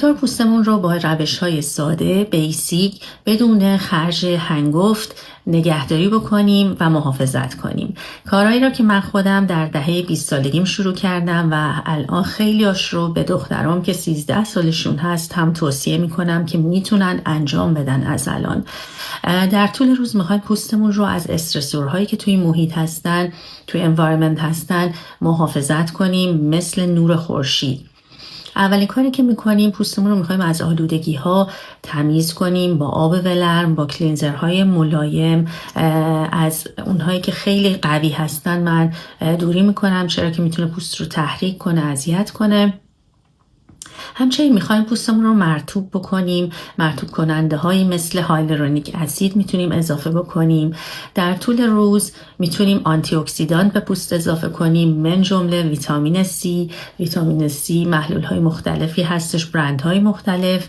چطور پوستمون رو با روش‌های ساده، بیسیک، بدون خرج هنگفت نگهداری بکنیم و محافظت کنیم. کارهایی را که من خودم در دهه 20 سالگیم شروع کردم و الان خیلیاش رو به دخترام که 13 سالشون هست هم توصیه میکنم که میتونن انجام بدن از الان. در طول روز میخوایم پوستمون رو از استرسورهایی که توی محیط هستن، توی انوایرمنت هستن محافظت کنیم، مثل نور خورشید. اولین کاری که میکنیم پوستمون رو میخوایم از آلودگی ها تمیز کنیم با آب ولرم، با کلینزرهای ملایم. از اونهایی که خیلی قوی هستن من دوری میکنم، چرا که میتونه پوست رو تحریک کنه، اذیت کنه. همچنین میخوایم پوستمون رو مرطوب بکنیم. مرطوب کننده هایی مثل هایالورونیک اسید میتونیم اضافه بکنیم. در طول روز میتونیم آنتی اکسیدانت به پوست اضافه کنیم، من جمله ویتامین C. ویتامین C محلول های مختلفی هستش، برند های مختلف.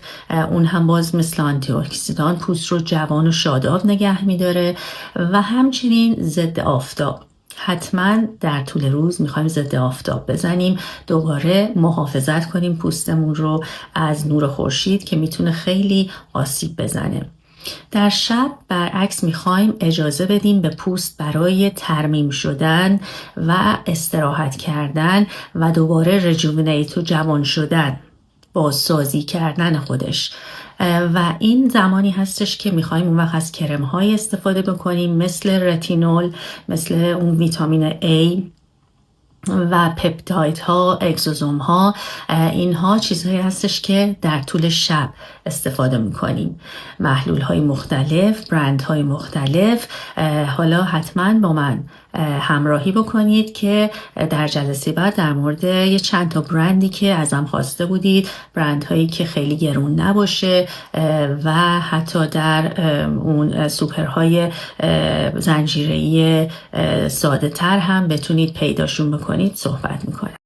اون هم باز مثل آنتی اکسیدانت پوست رو جوان و شاداب نگه میداره. و همچنین ضد آفتاب. حتما در طول روز میخوایم ضد آفتاب بزنیم، دوباره محافظت کنیم پوستمون رو از نور خورشید که میتونه خیلی آسیب بزنه. در شب برعکس میخوایم اجازه بدیم به پوست برای ترمیم شدن و استراحت کردن و دوباره رجوونیت و جوان شدن، بازسازی کردن خودش. و این زمانی هستش که میخوایم اون وقت از کرم های استفاده بکنیم مثل رتینول، مثل اون ویتامین A و پپتاید ها، اگزوزوم ها. اینها چیزهایی هستش که در طول شب استفاده میکنیم. محلول های مختلف، برند های مختلف. حالا حتما با من همراهی بکنید که در جلسه بعد در مورد یه چند تا برندی که ازم خواسته بودید، برند هایی که خیلی گرون نباشه و حتی در اون سوپرهای زنجیره‌ای ساده تر هم بتونید پیداشون بکنید صحبت میکنم.